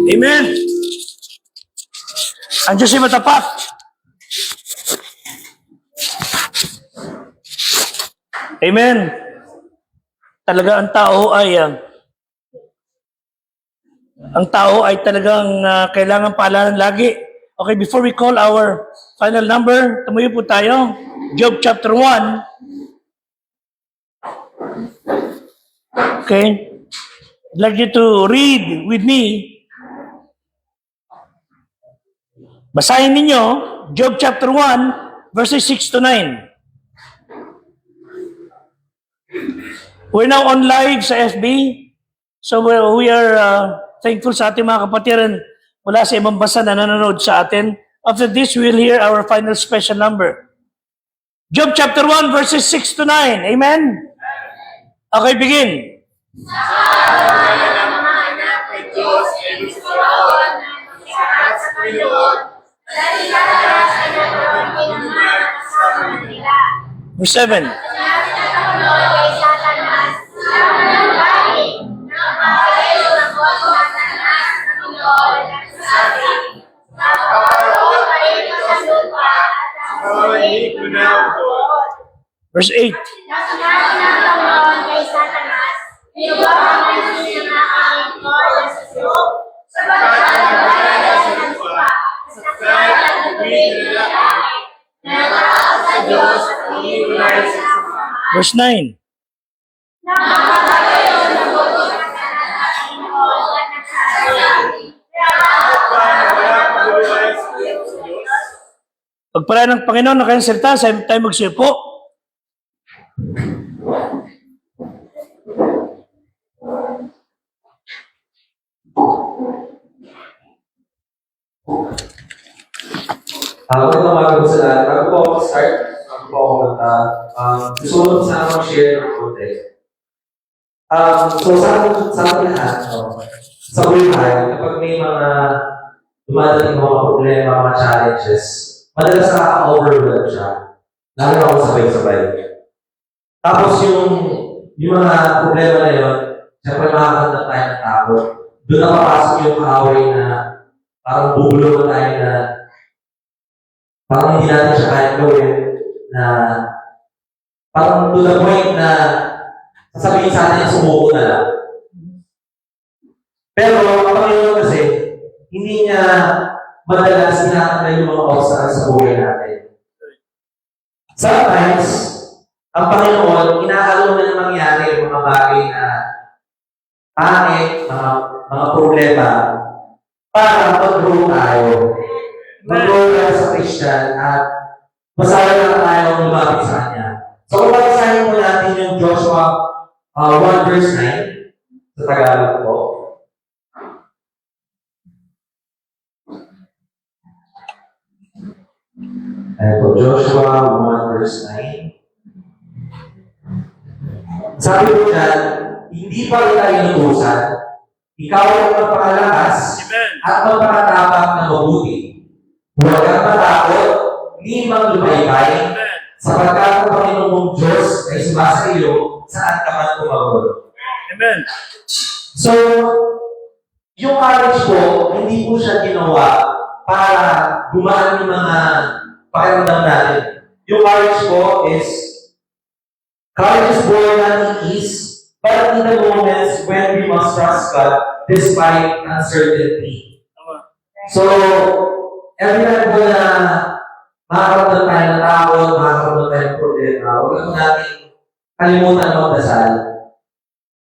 Amen. Ang Diyos ay matapat. Amen. Talaga ang tao ay talagang kailangan paalanan lagi. Okay, before we call our final number, tumuyo po tayo. Job chapter 1. Okay. I'd like you to read with me. Basahin ninyo, Job chapter 1, verses 6 to 9. We're now on live sa FB. So we are thankful sa ating mga kapatiran mula sa ibang bansa na nanonood sa atin. After this, we will hear our final special number. Job chapter 1, verses 6 to 9. Amen? Okay, begin. Verse 7. Verse 8. Verse 9. Pagpala ng Panginoon na kanyang salita, sa tayo magsipo. Magandang umaga po sa lahat. Bago po ako mag-start, bago po ako gusto ko sana mag-share ng konti. So sa ating lahat, sa buhay, kapag may mga dumadating mga problema, mga challenges, madalas nakaka-overwhelm siya. Lalo na ako sabay-sabay. Tapos yung mga problema na yun, siyempre makakanda tayo ng takot. Doon napapasok yung kaaway na parang bubulungan tayo na parang hindi natin siya kaya gawin na parang to the point na sasabihin sa atin na sumuko na lang. Pero ang Panginoon kasi, hindi niya madalas inakatay yung mga obstacles sa buhay natin. Sometimes, ang Panginoon, inaalok na ng mangyari yung mga bagay na pangit, mga problema, para mag-grow tayo. Mag-grow tayo sa Christian at masaya lang tayo lumapit sa Kanya. So kung basahin mo natin yung Joshua 1 verse 9 sa Tagalog po. Ayan po, Joshua 1 verse 9. Sabi ko dyan, hindi pa rin tayo inutusan. Ikaw ang magpakalakas at magpakatapak na mabuti. Huwag kang matakot, ni maglubaybay, sapagkat ang Panginoon mong Diyos ay sumasa iyo saan ka man tumagod. Amen. So, yung courage po, hindi po siya ginawa para gumaan yung mga pakiramdam natin. Yung courage po is, courage is born not in ease, but in the moments when we must trust God despite uncertainty. So, every time po na makakaramdam tayo ng takot, makakaramdam tayo ng problema, huwag lang natin kalimutan ng magdasal.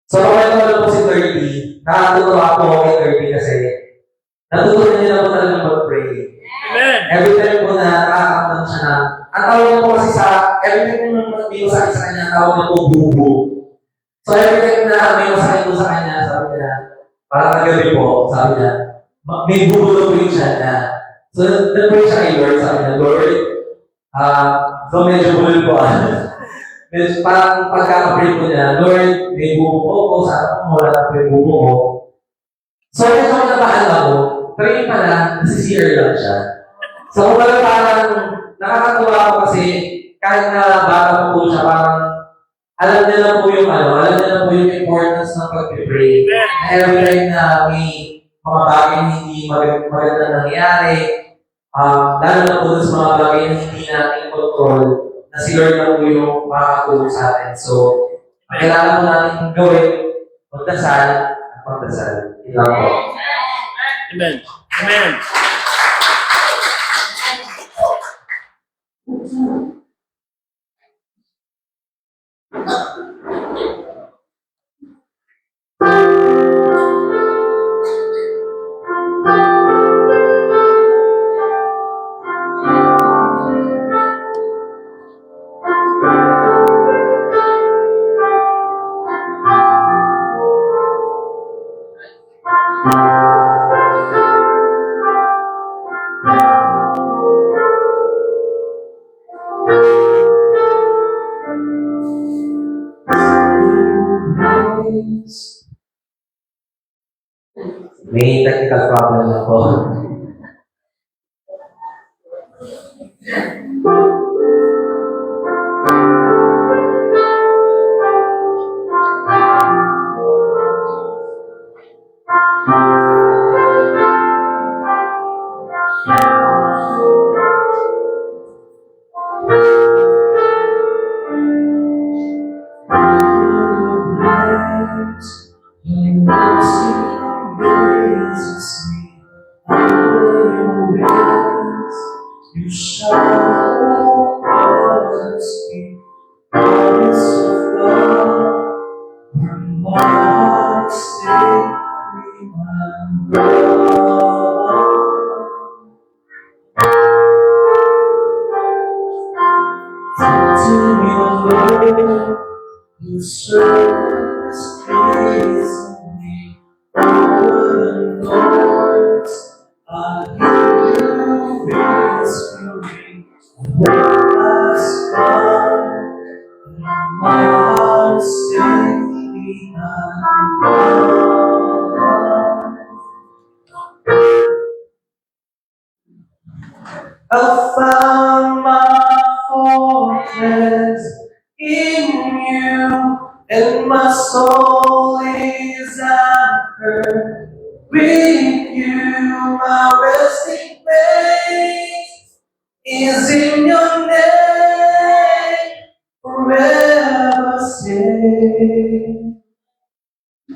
So, kung ito po si 30, nakatutuwa po ako kay 30 kasi natutunan niya na po talaga mag-pray. Amen. Every time po na nakakaramdam siya na, ang tawag niya po kasi every time na may masakit sa kanya, ang tawag niya po bubo. So, every time na may masakit po sa kanya, sabi niya, parang nagabi po, sabi niya, may bubo na po yung siya na. So, nag-pray siya kay Lord, sabi niya, Lord, so medyo bulol po. Medyo parang pagkaka-pray po niya, Lord, may bubo po ako, sana po wala na po yung bubo ko. So, medyo kinabahan ako, pero yun pala, nasi-CR lang siya. So, kung parang nakakatuwa ako kasi, kahit na bata po siya, parang alam niya na po yung alam niya na po yung importance ng pag-pray. Every time na may mga bagay na hindi maganda nangyayari, lalo na po sa mga bagay na hindi natin control, na si Lord na po yung makakatulong sa atin. So, ang kailangan po natin gawin, magdasal at magdasal. Ito po. Amen. Amen. May technical problem na po. You shall always be. You serve as praise me over the noise. I give you whispering as God. My heart safely I found my fortress in you, and my soul is anchored with you. My resting place is in your name, forever stay.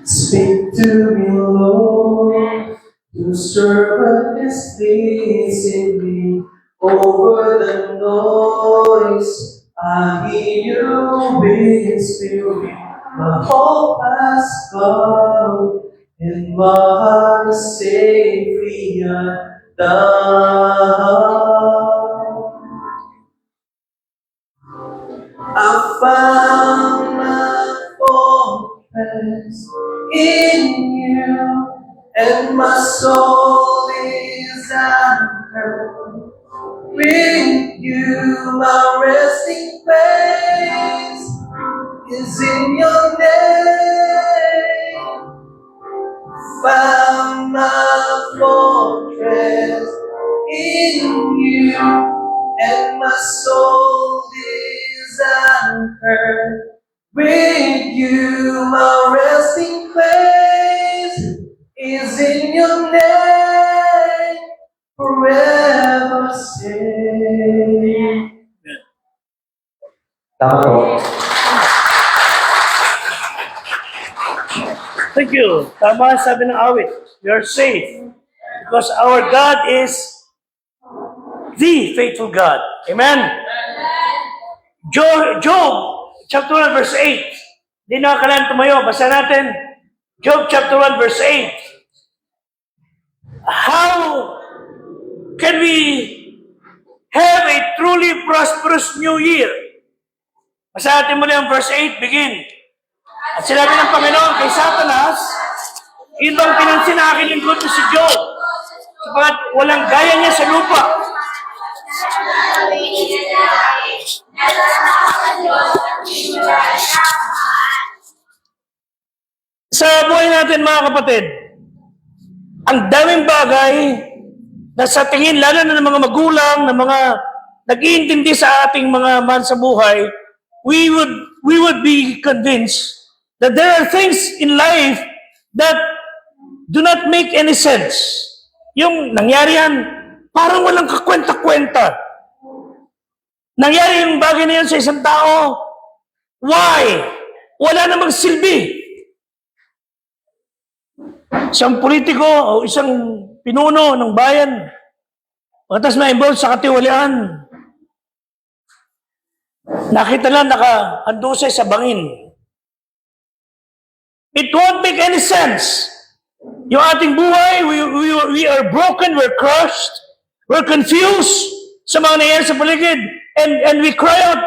Speak to me, Lord. Your servant is pleasing me. Over the noise, I hear you whispering. My hope has come, and my heart is safely undone. I found my fortress in you, and my soul is anchored with you. My resting place is in your name. Found my fortress in you, and my soul is anchored with you. My resting place is in your name, forever stay. Tama po. Thank you. Tama sabi ng awit. We are safe because our God is the faithful God. Amen? Job chapter 1 verse 8. Hindi na kailangan tumayo. Basa natin. Job chapter 1 verse 8. How can we have a truly prosperous new year? Basa natin muli ang verse 8. Begin. At sinabi ng Panginoon kay Satanas, ito ang pinansin na aking lingkod na si Job, sapagat walang gaya niya sa lupa. Sa buhay natin mga kapatid, ang daming bagay na sa tingin, lalo na ng mga magulang, ng mga nag-iintindi sa ating mga man sa buhay, we would be convinced that there are things in life that do not make any sense. Yung nangyari yan, parang walang kakwenta-kwenta. Nangyari yung bagay na yun sa isang tao. Why? Wala namang silbi. Isang politiko o isang pinuno ng bayan, pagkatas na-involve sa katiwalian, nakita lang nakahandusay sa bangin. It won't make any sense. Yung ating buhay, we are broken, we're crushed, we're confused sa mga nangyayari sa paligid, and we cry out,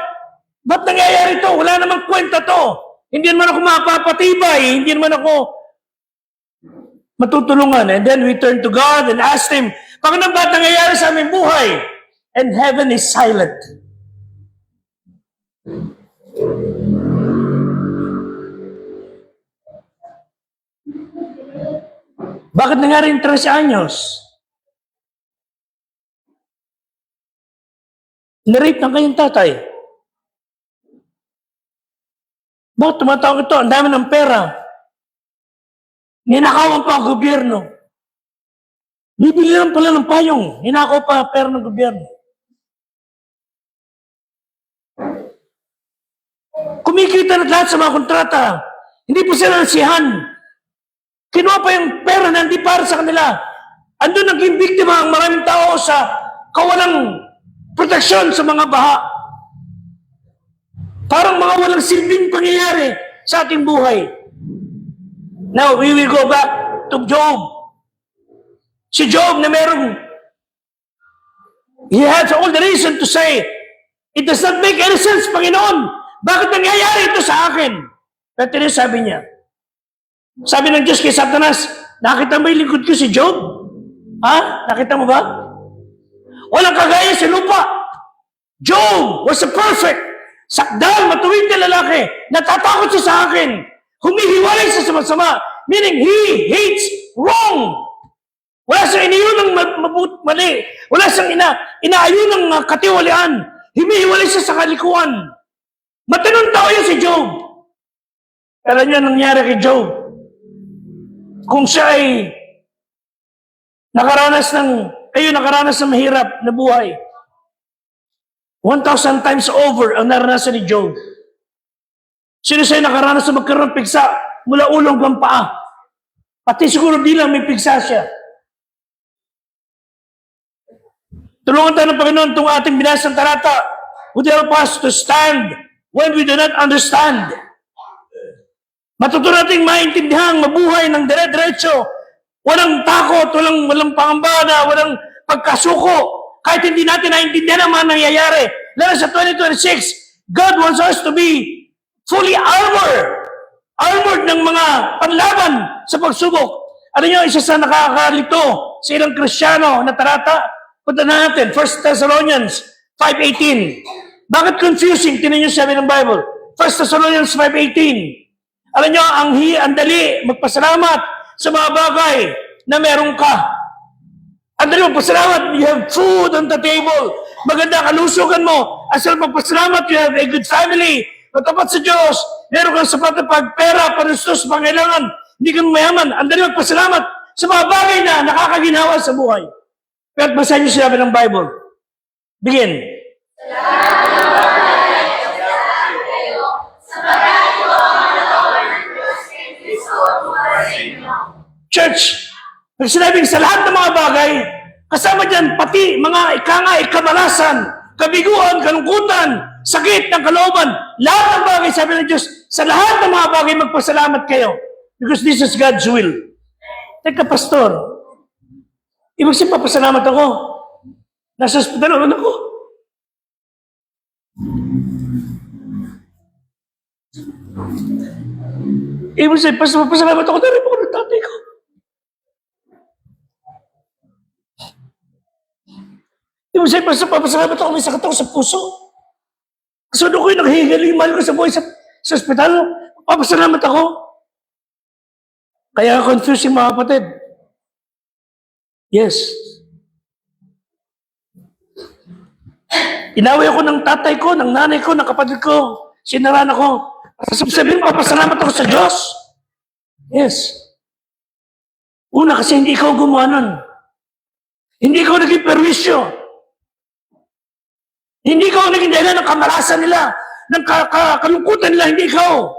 ba't nangyayari to? Wala namang kwenta to. Hindi naman ako mapapatibay, hindi naman ako matutulungan. And then we turn to God and ask Him, Panginoon, ba't nangyayari sa aming buhay? And heaven is silent. Bakit nangyari yung 13 anyos? Narate ng kanyang tatay. Bakit tumatawag ito? Ang dami ng pera. Ninakawan pa ang gobyerno. Bibili lang pala ng payong. Ninakaw pa ang pera ng gobyerno. Kumikita na lahat sa mga kontrata. Hindi po sila nasihan. Kinuha pa yung pera na hindi para sa kanila. Andun naging biktima ang maraming tao sa kawalang proteksyon sa mga baha. Parang mga walang silbing pangyayari sa ating buhay. Now, we will go back to Job. Si Job na he has all the reason to say, it does not make any sense, Panginoon. Bakit nangyayari ito sa akin? Pero sabi niya, sabi ng Diyos kay Satanas, nakita mo yung lingkod ko si Job? Ha? Nakita mo ba? Walang kagaya sa lupa. Job was a perfect, sakdal, matuwid na lalaki. Natatakot siya sa akin. Humihiwalay siya sa masama. Meaning, he hates wrong. Wala siyang iniyon ng mali. Wala siyang inaayon ng katiwalian. Humihiwalay siya sa kalikuan. Matinong tao yan si Job. Pero niyo nangyari kay Job. Kung siya ay nakaranas ng mahirap na buhay, 1,000 times over ang naranasan ni Job. Sino sa'yo nakaranas na magkaroon ng pigsa mula ulong hanggang paa? Pati siguro di lang may pigsa siya. Tulungan tayo ng Panginoon itong ating binasang talata. Would help us to stand when we do not understand. Matutunan nating maintindihan, mabuhay ng dire-diretso. Walang takot, walang pangamba, walang pagkasuko. Kahit hindi natin naintindihan ang mga nangyayari. Lalo sa 2026, God wants us to be fully armored ng mga panlaban sa pagsubok. Ano nyo, isa sa nakakalito sa ilang Kristiyano na talata? Punta na natin, 1 Thessalonians 5:18. Bakit confusing? Tinan nyo sabi ng Bible. 1 Thessalonians 5:18. Alam nyo, ang dali magpasalamat sa mga bagay na meron ka. Ang dali magpasalamat, you have food on the table. Maganda kalusugan mo. Asal magpasalamat, you have a good family. Matapat sa Diyos. Meron kang sapat na pagpera, panustos, pangailangan. Hindi ka mayaman. Ang dali magpasalamat sa mga bagay na nakakaginawa sa buhay. Pero basahin niyo sinabi ng Bible. Begin. Church, pag sinabing sa lahat ng mga bagay, kasama dyan pati mga ikamalasan, kabiguan, kalungkutan, sakit ng kalooban, lahat ng bagay, sabi ng Diyos, sa lahat ng mga bagay magpasalamat kayo. Because this is God's will. Teka, pastor, ibig sabihin papasalamat ako. Nasa hospital naman ako. Ibig sabihin, papasalamat ako na rin ako ng tatay ko. Ibig sabihin, papasalamat ako, may sakit ako sa puso. Kasi doon ko yung naghihigaling mahal ko sa buhay sa hospital. Papasalamat ako. Kaya confusing mga kapatid. Yes. Inaway ako ng tatay ko, ng nanay ko, ng kapatid ko. Sinaran ako. Sabihin, papasalamat ako sa Diyos. Yes. Una, kasi hindi ikaw gumawa nun. Hindi ikaw naging perwisyo. Hindi ikaw naging dahilan ng kamalasan nila, ng kalungkutan nila, hindi ikaw.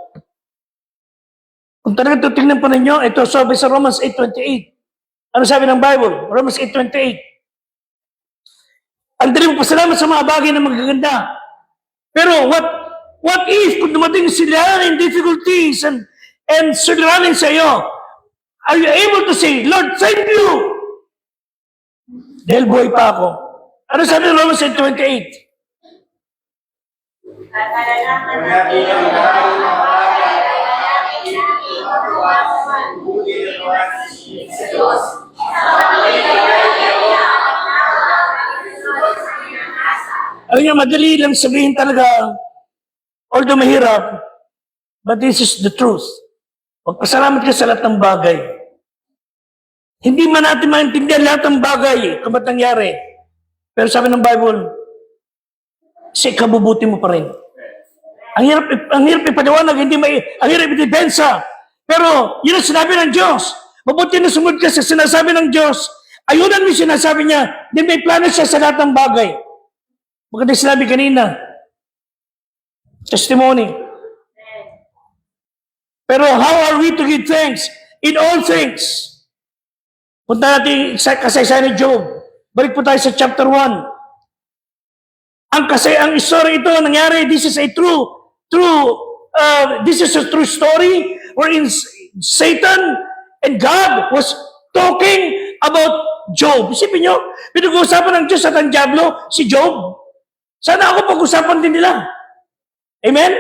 Kung talagang tutingnan po ninyo, ito sabi sa Romans 8:28. Ano sabi ng Bible? Romans 8:28. Ang dali mo pasalamat sa mga bagay na magaganda. Pero what if kung dumating sila in difficulties and suliranin sa iyo, are you able to say, Lord, thank you? Dahil buhay pa ako. Ano sabi ng Romans 8:28? Alam niyo, madali lang sabihin talaga, although mahirap, but this is the truth. Magpasalamat ka sa lahat ng bagay. Hindi man natin maintindihan lahat ng bagay, kabat nangyari. Pero sabi ng Bible, sa ikabubuti mo pa rin. Ang hirap ipaliwanag, ang hirap idibensa. Pero yun ang sinabi ng Diyos. Mabuti na sumunod ka sa sinasabi ng Diyos. Ayunan mo yung sinasabi niya, di may plano siya sa lahat ng bagay. Maganda sinabi kanina. Testimony. Pero how are we to give thanks? In all things. Punta natin kasaysayan ni Job. Balik po tayo sa chapter 1. Ang story ito nangyari, this is a true story wherein Satan and God was talking about Job. Isipin nyo, pinag-uusapan ng Diyos at ang Diablo, si Job. Sana ako pag-usapan din nila. Amen?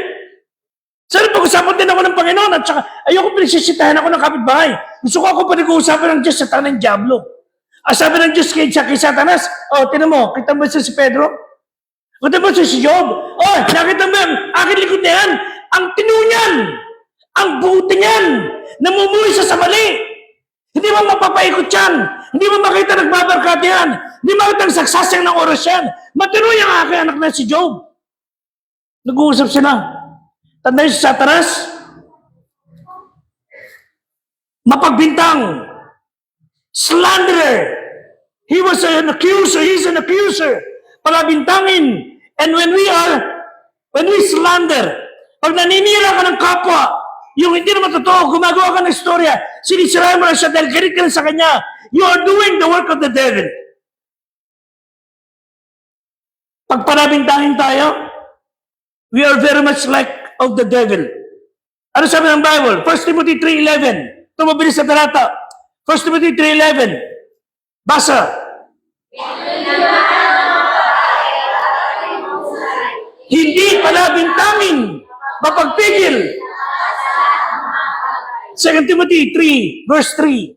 Sana pag-usapan din ako ng Panginoon at saka ayoko pinagsisitahan ako ng kapitbahay. Gusto ko ako pinag-uusapan ng Diyos sa tanang Diablo. Sabi ng Diyos kay Satanas, tinan mo, kita mo si Pedro? Kita mo si Job? Nakita mo yan, aking likod na yan, ang tinunyan, ang buti niyan, namumuhay siya sa mali. Hindi mo mapapaikot yan, hindi mo makita nagbabarkada yan, hindi mo makita nagsasasang ng oras yan. Matino yung aking anak na si Job. Nag-uusap sila. Tandaan si Satanas, mapagbintang, slanderer. He was an accuser, he's an accuser. Palabintangin. And when we slander, pag naninira ka ng kapwa, yung hindi naman totoo, gumagawa ka ng istorya, sinisirahan mo lang siya dahil galit ka lang sa kanya, you are doing the work of the devil. Pag palabintangin tayo, we are very much like of the devil. Ano sabi ng Bible? 1 Timothy 3:11. Ito mabilis na talata. 1 Timothy 3:11. Basa. Hindi palabintangin, mapagpigil. 2 Timothy 3, verse 3.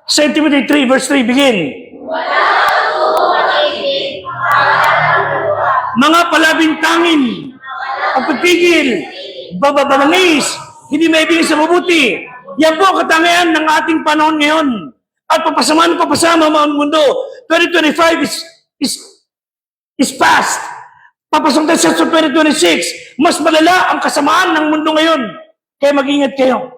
2 Timothy 3, verse 3, begin. Mga palabintangin, pagpipigil, bababangis, hindi maibigay sa mabuti. Yan po ang katangian ng ating panahon ngayon. At papasama ang mundo. 2025 is past. Papasok tayo sa 2026. Mas malala ang kasamaan ng mundo ngayon. Kaya mag-ingat kayo.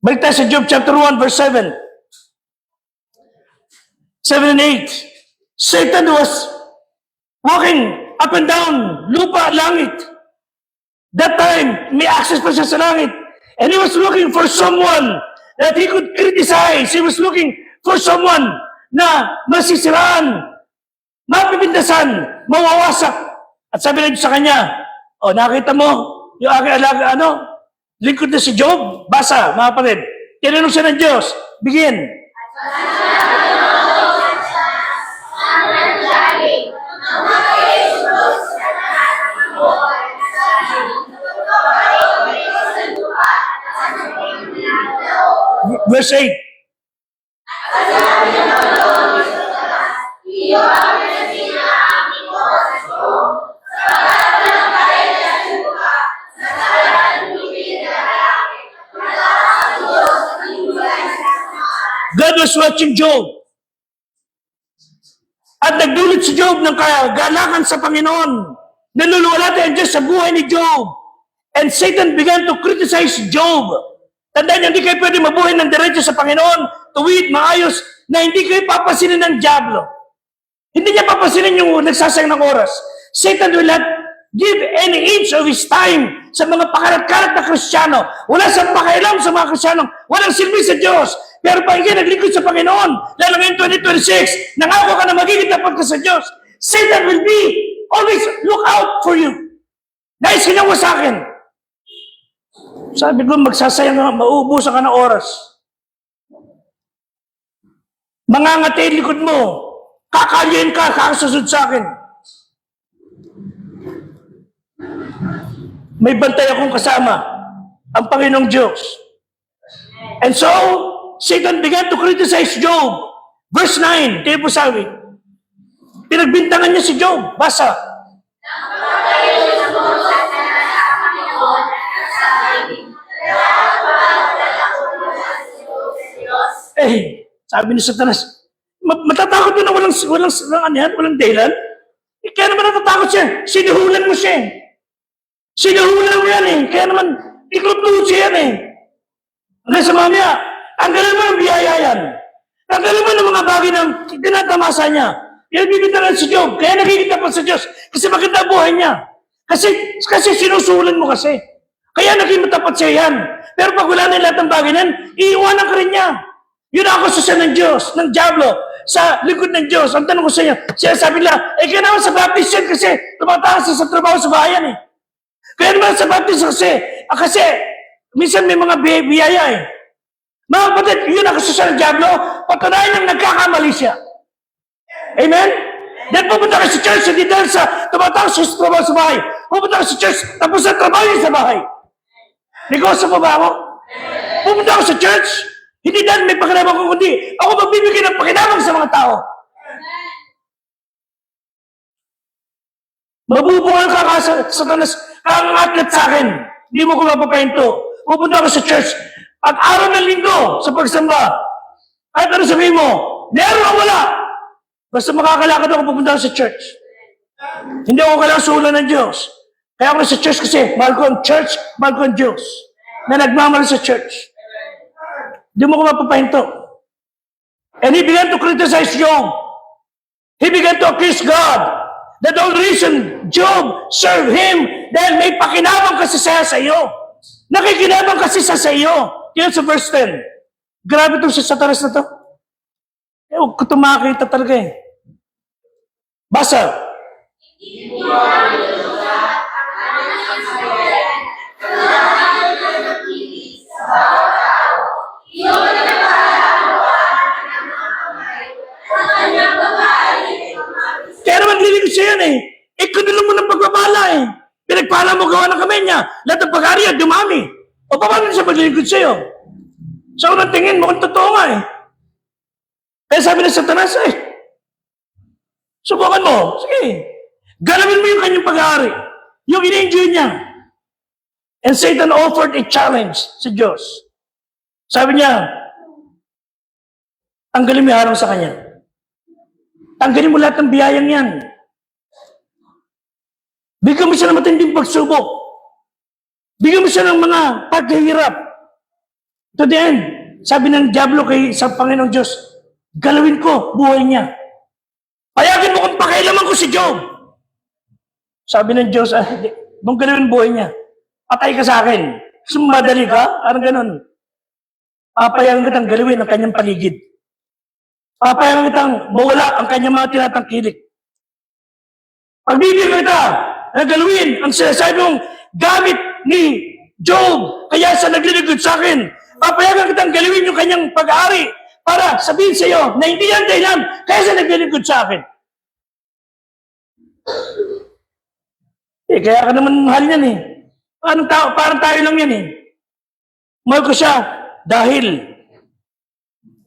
Balik tayo sa Job chapter 1, verse 7. 7 and 8. Satan was walking up and down, lupa, langit. That time, may access pa siya sa langit. And he was looking for someone that he could criticize. He was looking for someone na masisiraan, mapipindasan, mawawasak. At sabi na sa kanya, nakita mo, yung aking alaga, lingkod na si Job? Basa, mga kapatid. Tinanong siya ng Diyos. Begin. Verse 8. God was watching Job. At nagdulot si Job ng kagalakan sa Panginoon. Naluluwalhati ang Diyos sa buhay ni Job. And Satan began to criticize Job. Tandaan niyo, hindi kayo pwede mabuhay ng diretso sa Panginoon, tuwid, maayos, na hindi kayo papasinin ng Diablo. Hindi niya papasinin yung nagsasayang ng oras. Satan will not give any inch of his time sa mga pakarat-karat na Kristiyano. Wala siyang pakialam sa mga Kristiyano. Walang silbi sa Diyos. Pero pag ikaw naglingkod sa Panginoon, lalo ngayon 2026, nangako ka na magiging tapat ka sa Diyos, Satan will be always look out for you. Dahil sinawa sa akin. Sabi ko, magsasayang ka, mauubusan ka ng oras. Mangangati ang likod mo. Kakalyain ka, kakasusod sa akin. May bantay akong kasama, ang Panginoong Diyos. And so, Satan began to criticize Job. Verse 9, tayo po sabi. Pinagbintangan niya si Job. Basa. Sabi ni Satanas, matatakot mo na walang dahilan? Kaya naman natatakot siya. Sinuhulan mo siya. Sinuhulan mo yan Kaya naman, iklop-luhod siya yan Hanggang sa mamaya, tanggalin mo ang biyaya yan. Tanggalin mo ng mga bagay na tinatamasa niya. Yan bibitaran si Job. Kaya nakikita pa sa Diyos. Kasi maganda ang buhay niya. Kasi sinusulan mo kasi. Kaya naging matapat siya yan. Pero pag wala na lahat ng bagay yan, iiwanan ka rin niya. Yun ang akusasyon ng Diyos, ng Diablo, sa likod ng Diyos. Ang tanong ko sa inyo, siya sabi nila, kaya naman sa Baptist yan kasi tumataas sa trabaho sa bayan Kaya naman sa Baptist kasi minsan may mga biyaya Mga kapatid, yun ang akusasyon ng Diablo, patunayan niyang nagkakamali siya. Amen? Dahil pupunta ka sa church, hindi dahil sa tumatawag sa trabaho sa bahay. Pupunta ka sa church, tapos sa trabaho yun sa bahay. Negosyo pa ba ako? Pupunta ako sa church, hindi dahil may pakinabang ko, kundi ako magbibigay ng pakinabang sa mga tao. Mabubungan ka ka sa Satanas, kang atlet sa akin. Hindi mo ko mapapahinto. Pupunta ako sa church, at araw ng linggo sa pagsamba. Kahit ano sabihin mo, meron o wala. Basta makakalakad ako, pupunta ako sa church. Hindi ako kalasulan ng Diyos. Kaya ako sa church kasi, mahal ko ang church, mahal ko ang Diyos. Na nagmamahal sa church. Hindi mo ko mapapahinto. And he began to criticize Job. He began to accuse God. That the only reason Job served him dahil may pakinabang kasi siya sa iyo. Nakikinabang kasi siya sa iyo. Yan sa verse 10. Grabe itong si Satanas na to. Huwag ko tumakita talaga eh. Basa. Kaya naman lilig siya yan eh. Ikadulo mo ng pagbabala eh. Pinagpala mo gawa ng kamay niya. Lahat ng pag-ari at dumami. O paano siya maglilingkod sa'yo? Sa unang tingin mo kung totoo nga eh. Kaya sabi ng Satanas eh, subukan mo. Sige. Galawin mo yung kanyang pag-aari. Yung in-enjoy niya. And Satan offered a challenge sa Diyos. Sabi niya, tanggalin mo yung harang sa kanya. Tanggalin mo lahat ng biyayang yan. Bigyan mo siya ng matinding pagsubok. Bigyan mo siya ng mga paghihirap. To the end, sabi ng Diablo sa Panginoong Diyos, galawin ko buhay niya. Payagin mo kung pakailaman ko si Job. Sabi ng Diyos, mong galawin buhay niya. Patay ka sa akin. Sumadali ka? Parang ganun. Papayagan kitang galawin ang kanyang paligid. Papayagan kitang mawala ang kanyang mga tinatangkilik. Pagbibigyan kita na galawin ang sinasabi mong gamit ni Job, kaya sa naglilingkod sa akin, papayagan kitang galawin yung kanyang pag-aari para sabihin sa iyo na hindi yan dahilan kaya sa naglilingkod sa akin. Kaya ka naman mahal yan eh. Parang tayo lang yan eh. Mahal ko siya dahil.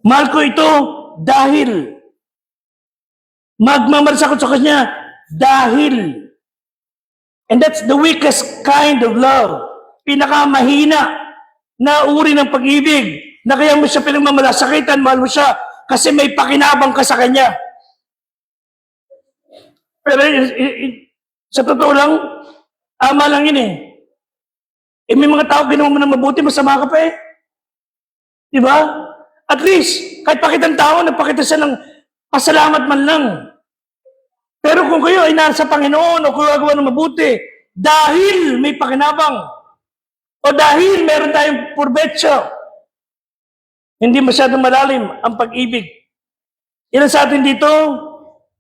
Mahal ko ito dahil. Magmamalasakot sa kanya dahil. And that's the weakest kind of love. Pinakamahina na uri ng pag-ibig na kaya mo siya pinagmamalasakitan, mahal mo siya kasi may pakinabang ka sa kanya. Pero sa totoo lang, ama lang yun eh. May mga tao ginawa mo ng mabuti, masama ka pa eh. Di ba? At least, kahit pakitang tao, nagpakita siya ng pasalamat man lang. Pero kung kayo ay nasa Panginoon o gagawa ng mabuti, dahil may pakinabang, o dahil meron tayong purbetsyo, hindi masyadong malalim ang pag-ibig. Ilan sa atin dito,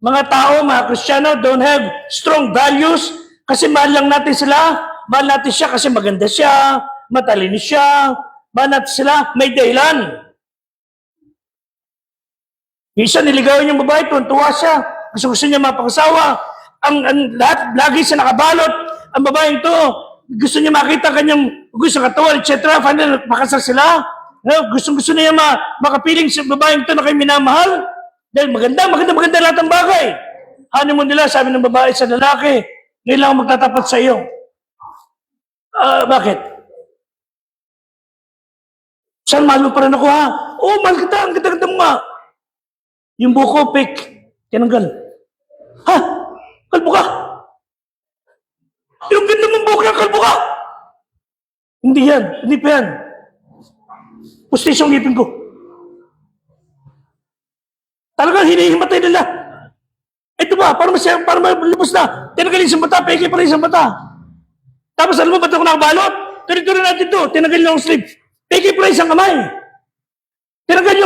mga tao, mga Kristiyano, don't have strong values kasi mahal lang natin sila, mahal natin siya kasi maganda siya, matalino siya, mahal natin sila, may dahilan. Isa niligawan yung babae, tuwa siya, gusto niya mapakasawa, lahat, lagi siya nakabalot, ang babaeng to, gusto niya makita kanyang gusto katawan, etc. Final, makasal sila. Gusto niya makapiling sa babaeng to na kayo minamahal. Dahil maganda lahat ng bagay. Honeymoon nila, sabi ng babae sa lalaki, ngayon lang ako magtatapat sa iyo. Bakit? Saan mahal mo pa rin ako ha? Oo, mahal kita, ang ganda mo nga. Yung buko, fake, tinanggal. Ha? Kalbo ka? Yung ganda mong buko ng kalbo ka? Hindi yan, hindi pa yan. Pustis yung ngipin ko. Talagang hinihimatay nila. Ito ba, para malibos na. Tinagal yung mata, peke pa rin sa mata. Tapos alam mo, ba't ako nakabalot? Tuloy-tuloy natin ito. Tinagal yung sleeve. Peke pa rin sa kamay. Tinagal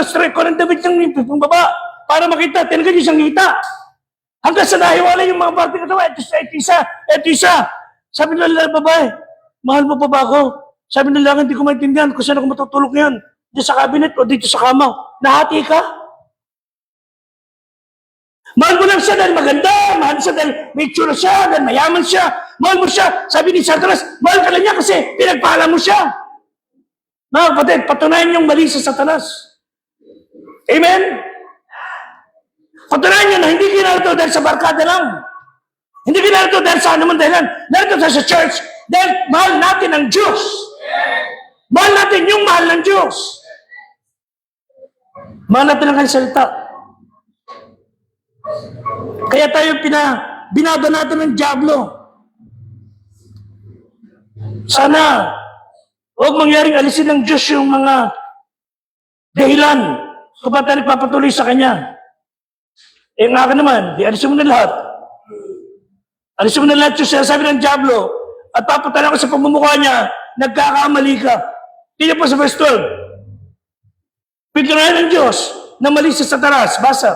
straight ko ng damit ng baba. Para makita, tinagal yung isang ngita. Hanggang sa nahiwala yung mga parte katawa. Ito isa. Sabi nila babae, mahal mo pa ba ako? Sabi nila, hindi ko maintindihan kung saan ako matutulog ngayon. Dito sa cabinet o dito sa kama. Nahati ka? Mahal mo lang siya dahil maganda, mahal siya dahil may tsura siya, dahil mayaman siya, mahal mo siya. Sabi ni Satanas, mahal ka lang niya kasi pinagpala mo siya. Mga kapatid, patunayan niyong mali sa Satanas. Amen? Patunayan niyo na hindi kinarito dahil sa barkada lang. Hindi kinarito dahil sa anuman dahilan. Narito tayo sa church dahil mahal natin ang Diyos. Mahal natin yung mahal ng Diyos. Mahal natin ang kanyang salita. Kaya tayo binaba natin ng Diablo. Sana, huwag mangyaring alisin ng Diyos yung mga dahilan kapag tayo nagpapatuloy sa Kanya. Eh nga ka naman, di alisin mo na lahat. Alisin mo na lahat yung sinasabi ng Diablo at papunta ko sa pagmumukha niya, nagkakamali ka. Tingnan po sa verse 12. Pitunayan ng Diyos na mali sa Satanas. Basa.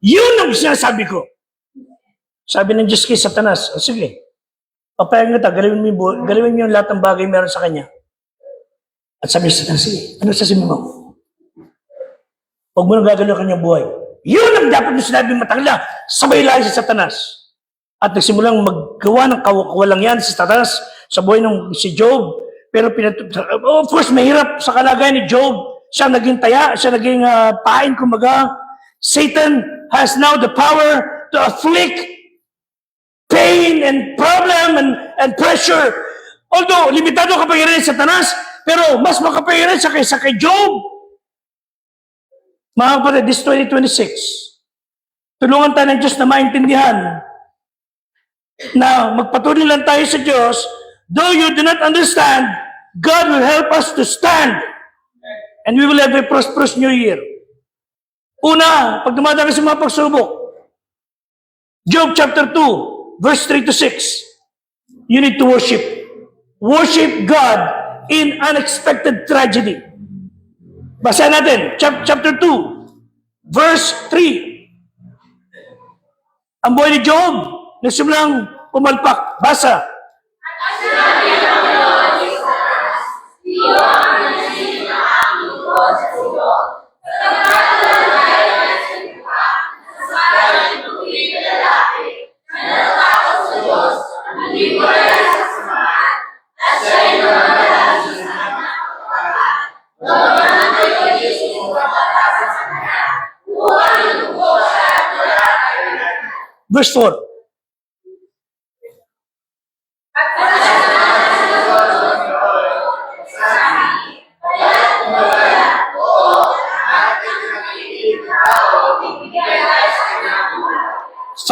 Yun ang sinasabi ko. Sabi ng Diyos kay Satanas, sige, papayag na ta, galawin mo yung lahat ng bagay meron sa kanya. At sabi ni Satanas, sige, ano sasabihin mo? Huwag mo nang gagalaw kanyang buhay. Yun ang dapat mo sinabi matangla, sabay lang si Satanas. At nagsimulang maggawa ng kawalang yan si Satanas sa buhay ng si Job. Pero of course, mahirap sa kalagayan ni Job. Siya naging taya, siya naging pain, kumbaga. Satan has now the power to afflict pain and problem and pressure. Although, limitado kapangyarihan ni Satanas, pero mas makapangyarihan siya kaysa kay Job. Mga kapatid, this 2026, tulungan tayo ng Diyos na maintindihan na magpatuloy lang tayo sa Diyos. Though you do not understand, God will help us to stand. And we will have a prosperous new year. Una, pag dumadami sa mga pagsubok, Job chapter 2, verse 3 to 6, you need to worship. Worship God in unexpected tragedy. Basahin natin, chapter 2, verse 3. Ang buhay ni Job, nagsimulang pumalpak. Basa. Verse 4.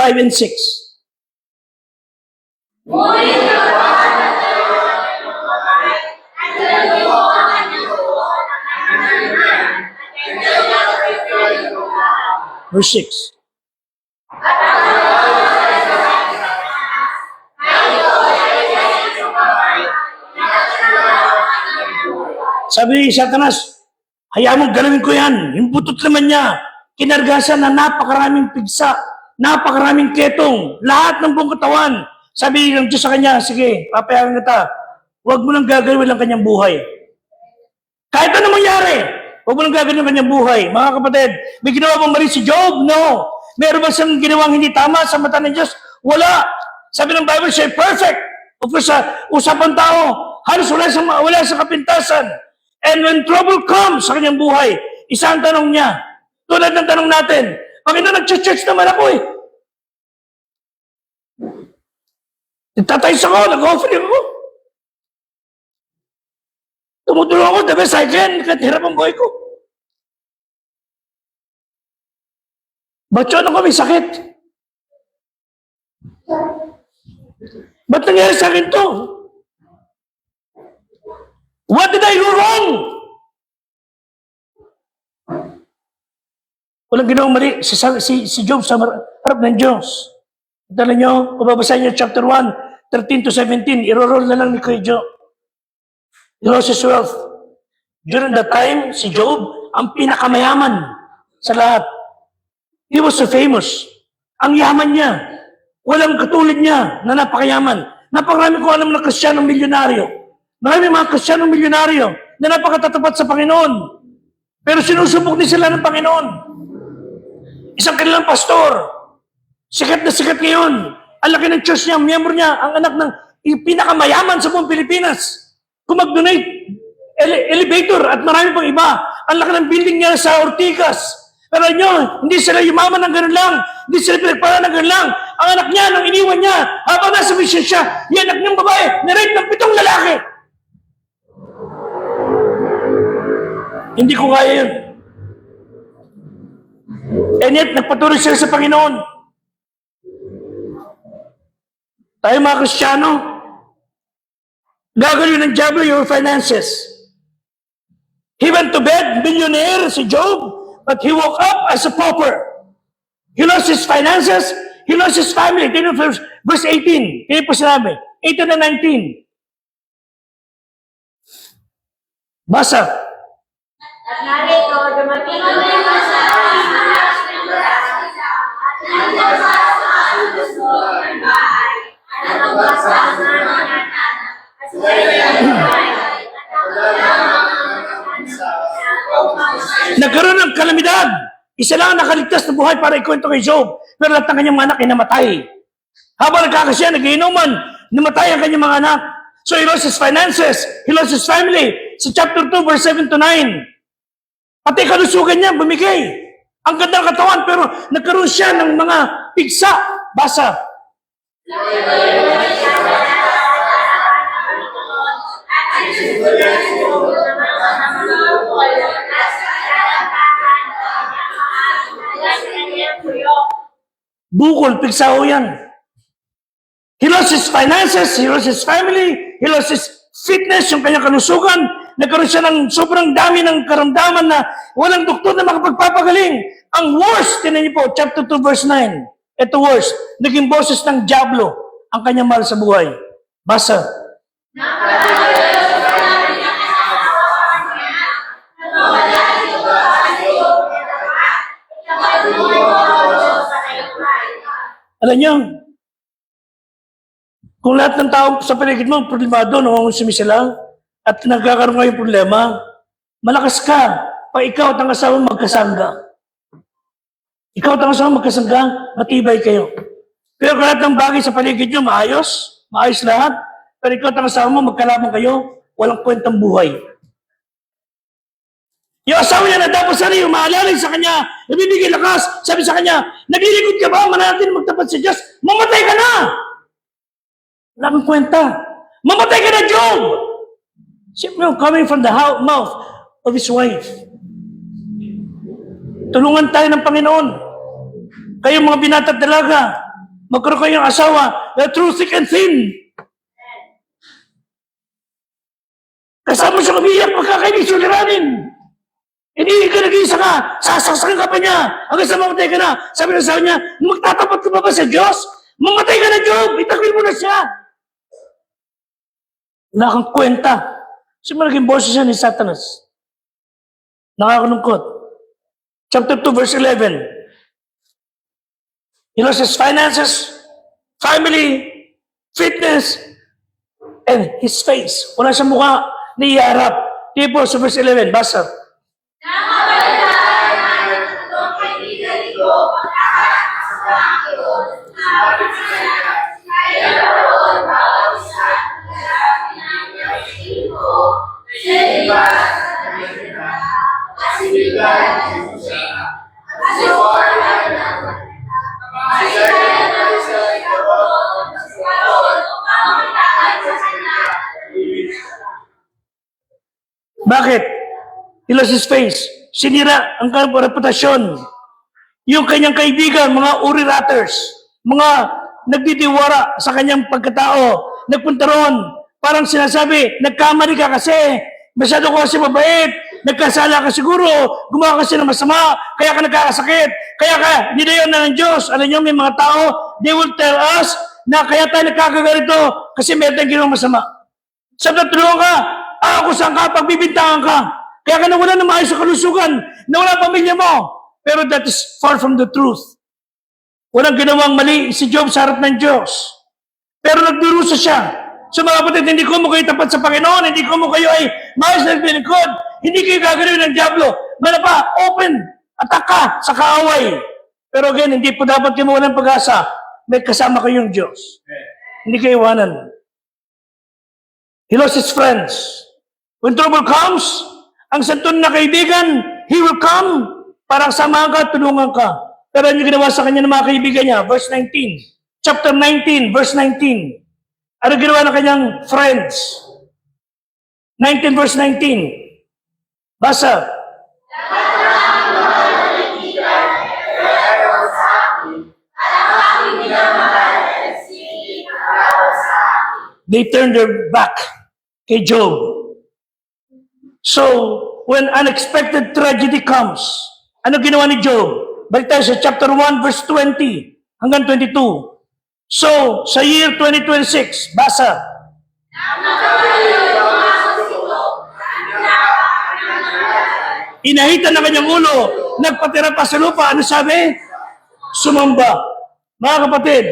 Five and 6. Verse 6. Sabi ni Satanas, hayaan mo galawin ko yan. Yung butot naman niya, kinargasan na napakaraming pigsa, napakaraming ketong, lahat ng buong katawan. Sabi ng Diyos sa kanya, sige, papayagan kita. Huwag mo nang gagawin ang kanyang buhay. Kahit ano mangyari, huwag mo nang gagawin ang kanyang buhay. Mga kapatid, may ginawa bang mali si Job? No. Meron ba siyang ginawang hindi tama sa mata ng Diyos? Wala. Sabi ng Bible, siya perfect. O kung sa usapang tao, halos wala sa kapintasan. And when trouble comes sa kanyang buhay, isang tanong niya, tulad ng tanong natin, Panginoon, nag-church naman ako eh. Nagtatayos ako, nag-offering ako. Tumutulong ako, the best I can, kahit hirap ang buhay ko. Ba't yun ako may sakit? Ba't nangyari sa akin to? What did I do wrong? Walang ginawang mali si Job sa harap ng Diyos. Dala nyo, kung babasahin nyo chapter 1, 13 to 17, iro-roll na lang ni Kuya Job. He lost his wealth. During that time, si Job, ang pinakamayaman sa lahat. He was so famous. Ang yaman niya. Walang katulad niya na napakayaman. Napakarami ko alam na Kristiyanong milyonaryo. Marami mga Kristiyanong milyonaryo na napakatatapat sa Panginoon. Pero sinusubok din sila ng Panginoon. Isang kanilang pastor, sikat na sikat ngayon. Ang laki ng church niya, miyembro niya, ang anak ng pinakamayaman sa buong Pilipinas. Kung mag-donate, elevator at marami pang iba. Ang laki ng building niya sa Ortigas. Pero nyo, hindi sila yumaman ng ganun lang. Hindi sila pinagpala ng ganun lang. Ang anak niya, nung iniwan niya, habang nasa mission siya, yung anak niyang babae, nirape ng 7 lalaki. Hindi ko kaya yun. And yet, nagpatuloy sila sa Panginoon. Tayo mga Kristiyano, gagawin ng diablo your finances. He went to bed, millionaire si Job, but he woke up as a pauper. He lost his finances, he lost his family. Tingnan verse 18. Kaya po sinabi, 18 and 19. Basa. At narito, dumating ang mga sa Nagkaroon ng kalamidad. Isa lang ang nakaligtas na buhay para ikwento kay Job. Pero lahat ng kanyang mga anak ay namatay. Habang nagkakasya, nagiinuman, namatay ang kanyang mga anak. So he lost his finances, he lost his family. Sa chapter 2, verse 7 to 9. Pati kalusugan niya, bumigay. Ang ganda ng katawan, pero nagkaroon siya ng mga pigsa. Basa. Bukol, pigsa ho yan. He lost his finances, he lost his family, he lost his fitness, yung kanyang kalusugan. Nagkaroon siya ng sobrang dami ng karamdaman na walang doktor na makapagpapagaling. Ang worst, tinan niyo po, chapter 2, verse 9. Ito worst, naging boses ng diablo ang kanyang mahal sa buhay. Basa. Alam niyo, kung lahat ng tao sa paligid mo, problemado, nangungunsumi sila, at nagkakaroon ngayong problema, malakas ka, pag ikaw at ang asawa magkasangga. Ikaw at ang asawa magkasangga, matibay kayo. Pero kung lahat ng bagay sa paligid nyo, maayos lahat, pero ikaw at ang asawa mo, magkalaban kayo, walang kwentang buhay. Yung asawa niya na dapat sana yung maalalay sa kanya, nabibigay lakas, sabi sa kanya, naglilingkod ka ba, mananatin magtapat sa Diyos, mamatay ka na! Wala kang kwenta. Mamatay ka na, Job! Siyempre, coming from the mouth of his wife. Tulungan tayo ng Panginoon. Kayong mga binatang dalaga, magkaroon kayong asawa na through thick and thin. Kasama siya umiyak, magkakainis uliranin. Hindi ka nag-iisa ka, sasaksakan ka pa niya, hanggang sa mamatay ka na. Sabi ng asawa niya, magtatapat ka ba sa Diyos? Mamatay ka na, Job! Itakwil mo na siya! Wala kang kwenta. Kasi malaging boses siya ni Satanas. Nakakalungkot. Chapter 2, verse 11. He lost his finances, family, fitness, and his face. Wala siyang mukha na iharap. Tipo sa verse 11, basa. Bakit? He lost his face. Sinira ang kanyang reputasyon. Yung kanyang kaibigan, mga uri ratters, mga nagdidiwara sa kanyang pagkatao, nagpunta roon, parang sinasabi, nagkamali ka kasi, masyado ko kasi mabait, nagkasala ka siguro, gumawa kasi ng masama, kaya ka nagkakasakit, kaya ka nilayon na ng Diyos. Alam niyo, may mga tao, they will tell us na kaya tayo nagkakaganito kasi meron tayong ginawang masama. Sabi na, tulungan ka, ako saan ka, pagbibintangan ka, kaya ka nawala ng maayos sa kalusugan, nawala ang pamilya mo. Pero that is far from the truth. Walang ginawang mali si Job sa harap ng Diyos. Pero nagdurusa siya. So mga kapatid, hindi ko mo kayo tapat sa Panginoon, hindi ko mo kayo ay maayos na naglilingkod, hindi kayo gagawin ng Diablo. Mana pa, open, attack ka sa kaaway. Pero again, hindi po dapat kayo mawalan ng pag-asa. May kasama kayong Diyos. Hindi kayo iwanan. He lost his friends. When trouble comes, ang santon na kaibigan, he will come. Parang samahan ka, tulungan ka. Pero ano ginawa sa kanya ng mga kaibigan niya? Verse 19. Chapter 19, verse 19. Ano ginawa ng kanyang friends? 19 verse 19. Basa. They turned their back kay Job. So, when unexpected tragedy comes, ano ginawa ni Job? Balik tayo sa chapter 1 verse 20 hanggang 22. So, sa year 2026, basa. Inahitan na kanyang ulo, nagpatira pa sa lupa. Ano sabi? Sumamba. Mga kapatid,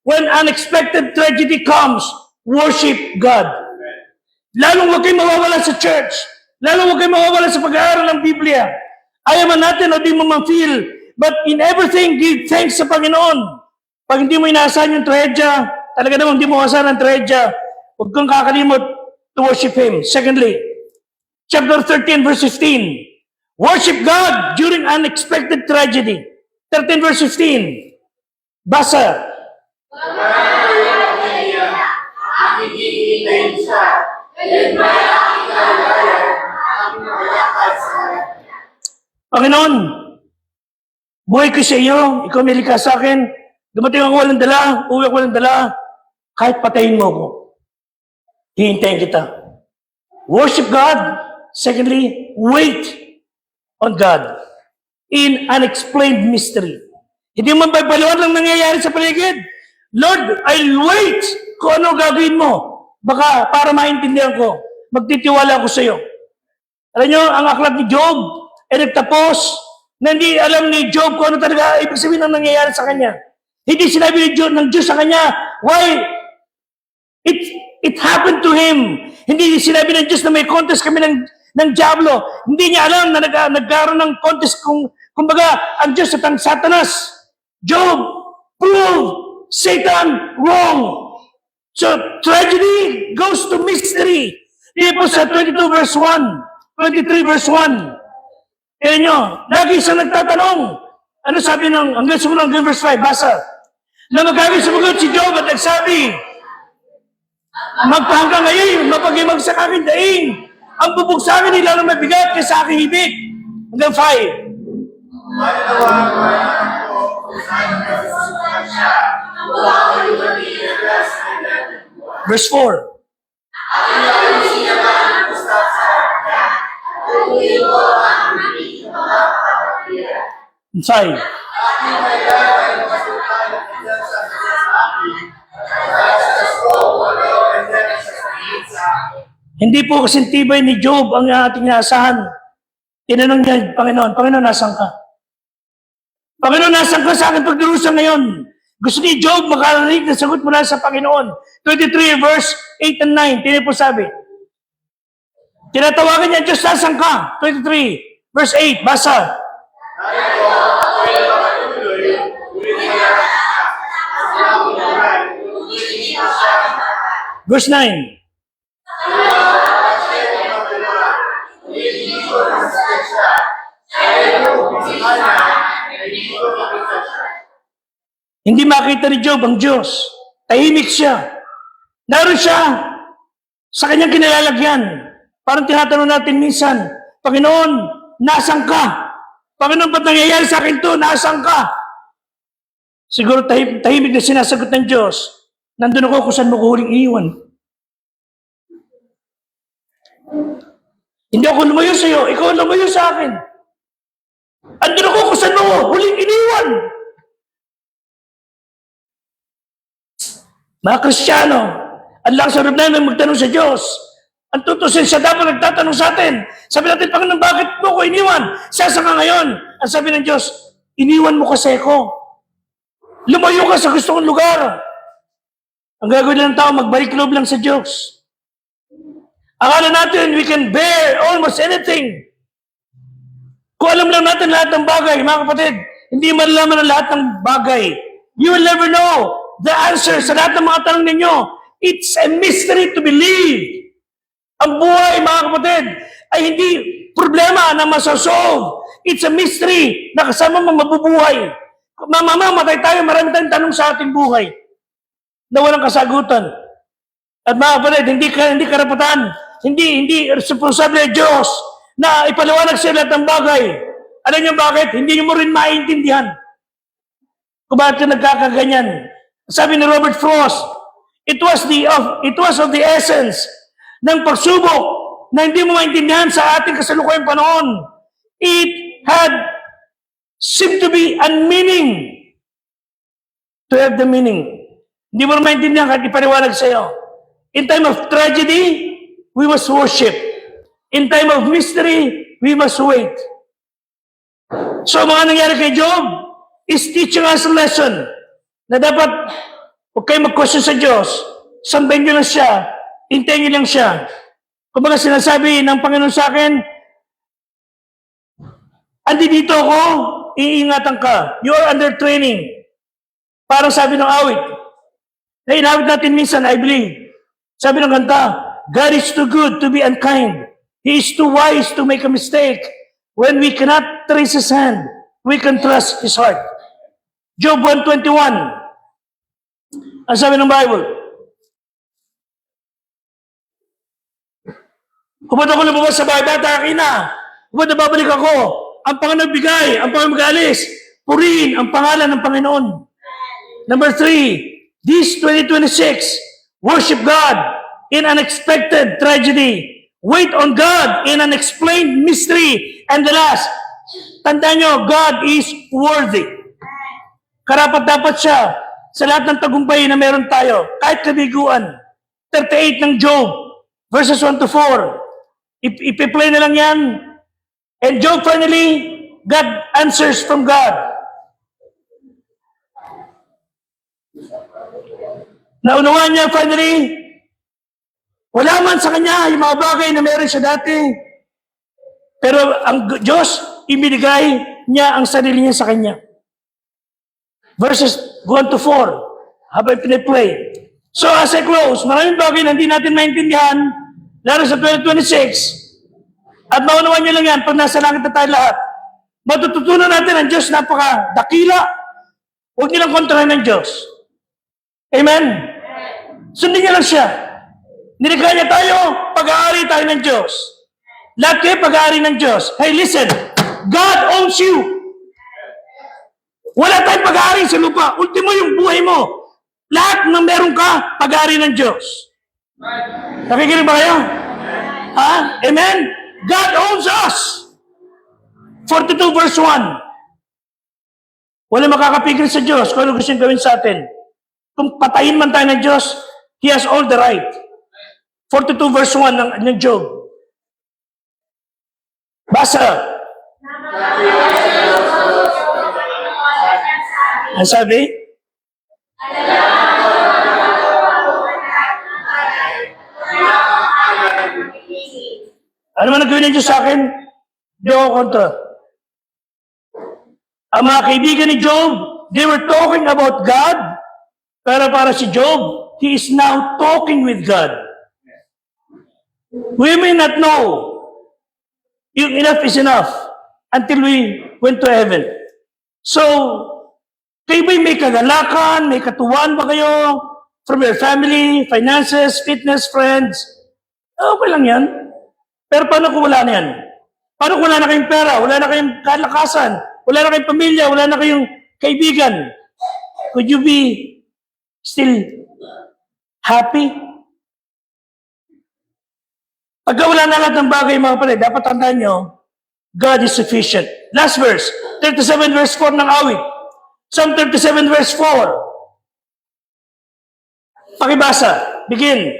when unexpected tragedy comes, worship God. Lalong huwag kayong mawawala sa church. Lalong huwag kayong mawawala sa pag-aaral ng Biblia. Ayaw man natin o di mo man-feel, but in everything, give thanks sa Panginoon. Pag hindi mo inaasahan yung trahedya, talaga naman hindi mo inaasahan ang trahedya, huwag kang kakalimot to worship Him. Secondly, chapter 13, verse 15. Worship God during unexpected tragedy. 13 verse 15. Basa. Panginoon, buhay ko sa iyo, ikaw may likha sa akin, dumating ako walang dala, uwi ako walang dala, kahit patayin mo ako, hihintayin kita. Worship God. Secondly, wait on God in unexplained mystery. Hindi mo mapapaliwan lang nangyayari sa paligid. Lord, I'll wait kung ano gagawin mo. Baka para maintindihan ko, magtitiwala ako sa iyo. Alam nyo, ang aklat ni Job ay nagtapos na hindi alam ni Job kung ano talaga ibig sabihin ng nangyayari sa kanya. Hindi sinabi ng Diyos sa kanya, why it happened to him. Hindi sinabi ng Diyos na may contest kami ng Diablo. Hindi niya alam na nagkaroon ng contest kumbaga, ang Diyos at ang Satanas. Job, prove Satan wrong. So, tragedy goes to mystery. Hindi po sa 22 verse 1, 23 verse 1. Kaya nyo, lagi isang nagtatanong. Ano sabi hanggang sumunod hanggang verse 5, basa. Na magkagay sumagot si Job at nagsabi, magpahanggang ngayon, mapag-imag sa aking daing. Ang bubog sa akin ay lalong mabigat kaysa sa aking hibig. Hanggang 5. Verse 4. And 5. Hindi po kasing tibay ni Job ang ating naasahan. Tinanong niya, Panginoon, nasan ka? Panginoon, nasan ka sa akin pagdurusa ngayon? Gusto ni Job makarinig na sagot mula sa Panginoon. 23 verse 8 and 9, tinig po sabi. Tinatawagan niya, Diyos, nasan ka? 23 verse 8, basa. Verse 9. Hindi makita ni Job ang Diyos. Tahimik siya. Naroon siya sa kanyang kinalalagyan. Parang tinatanong natin minsan, Panginoon, nasan ka? Panginoon, ba't nangyayari sa akin to? Nasan ka? Siguro tahimik na sinasagot ng Diyos. Nandun ako kung saan mo ko huling iiwan. Hindi ako lumayo sa iyo, ikaw lumayo sa akin. Andun ako kung saan mo huling iniwan. Mga Kristiyano, ang lang sa loob namin magtanong sa Diyos. Ang tutusin siya dapat nagtatanong sa atin. Sabi natin, Panginoon, bakit mo ko iniwan? Saan ka ngayon? Ang sabi ng Diyos, iniwan mo kasi ako. Lumayo ka sa gusto kong lugar. Ang gagawin lang ng tao, magbalik loob lang sa Diyos. Akala natin, we can bear almost anything. Kung alam lang natin lahat ng bagay, mga kapatid, hindi malalaman ang lahat ng bagay. You will never know the answer sa lahat ng mga tanong ninyo. It's a mystery to believe. Ang buhay, mga kapatid, ay hindi problema na masosolve. It's a mystery na kasama mo mabubuhay. Mamamatay tayo, marami tayong tanong sa ating buhay na walang kasagutan. At mga kapatid, hindi karapatan, hindi responsable ng Diyos na ipaliwanag sa lahat ng bagay. Alam niyo bakit? Hindi niyo mo rin maintindihan kung bakit ka nagkakaganyan. Sabi ni Robert Frost, it was of the essence ng pagsubok na hindi mo maintindihan sa ating kasalukuyang panahon. It had seemed to be unmeaning to have the meaning. Hindi mo maintindihan kahit ipaliwanag sa iyo. In time of tragedy, we must worship. In time of mystery, we must wait. So, mga nangyari kay Job is teaching us a lesson na dapat huwag kayo mag-question sa Diyos. Sambahin nyo lang siya. Hintayin nyo lang siya. Kung baga sinasabi ng Panginoon sa akin, andi dito ako, iingatan ka. You are under training. Parang sabi ng awit. Na inawit natin minsan, I believe. Sabi ng kanta, God is too good to be unkind. He is too wise to make a mistake. When we cannot trace His hand, we can trust His heart. Job 1:21. Ang sabi ng Bible, kung ba't ako lumabas sa bahay, bata akin na. Kung ba't babalik ako, ang Panginoon bigay, ang Panginoon mag-alis. Purihin ang pangalan ng Panginoon. Number 3, this 2026, worship God in unexpected tragedy. Wait on God in unexplained mystery. And the last, tandaan nyo, God is worthy. Karapat-dapat siya sa lahat ng tagumpay na meron tayo. Kahit kabiguan. 38 ng Job, verses 1 to 4. Ipi-play na lang yan. And Job finally got answers from God. Naunawaan niya finally, wala man sa kanya yung mga bagay na meron siya dati. Pero ang Diyos, ibinigay niya ang sarili niya sa kanya. Verses 1 to 4, habang piniplay. So as I close, maraming bagay na hindi natin maintindihan, lalo sa 2026. At maunawaan niyo lang yan, pag nasa langit na tayo lahat, matututunan natin ang Diyos napaka-dakila. Huwag niyo lang kontrahin ng Diyos. Amen? Sundin niyo lang siya. Niligaya niya tayo, pag-aari tayo ng Diyos. Lahat kayo pag-aari ng Diyos. Hey, listen, God owns you. Wala tayong pag-aari sa lupa. Ultimo yung buhay mo. Lahat ng meron ka, pag-aari ng Diyos. Nakikinig ba kayo? Ha? Amen? God owns us. 42 verse 1. Wala makakapigil sa Diyos kung ano gusto niyang gawin sa atin. Kung patayin man tayo ng Diyos, He has all the right. 42 verse 1 ng Job. Basa. Ang sabi? Ano man nagawin ng Diyos sa akin? Hindi ako kontra. Ang mga kaibigan ni Job, they were talking about God, pero para si Job, he is now talking with God. We may not know yung enough is enough until we went to heaven. So, kayo ba'y may kagalakan, may katuwaan ba kayo from your family, finances, fitness, friends? Okay lang yan. Pero paano kung wala na yan? Paano kung wala na kayong pera, wala na kayong kalakasan, wala na kayong pamilya, wala na kayong kaibigan? Could you be still happy? Pagka wala na lahat ng bagay, mga kapatid, dapat tandaan nyo, God is sufficient. Last verse, 37 verse 4 ng awit. Psalm 37 verse 4. Pakibasa. Begin.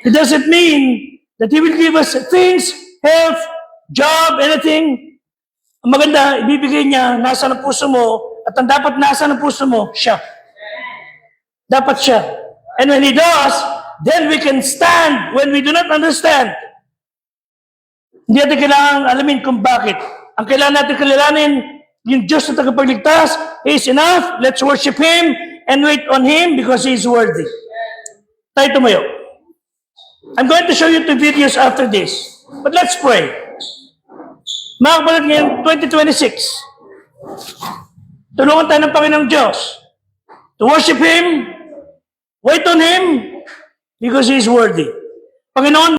It doesn't mean that He will give us things, health, job, anything. Ang maganda, ibibigay niya, nasa ng puso mo, at ang dapat nasa ng puso mo, siya. Dapat siya. And when He does, then we can stand when we do not understand. Hindi natin kailangan alamin kung bakit. Ang kailangan natin kilalanin, yung Diyos na tagapagligtas, He is enough. Let's worship Him and wait on Him because He is worthy. Tayo tumayo. I'm going to show you 2 videos after this. But let's pray. Mga kapatid, ngayon, 2026. Tulungan tayo ng Panginoong Diyos to worship Him, wait on Him, because He is worthy. Panginoon,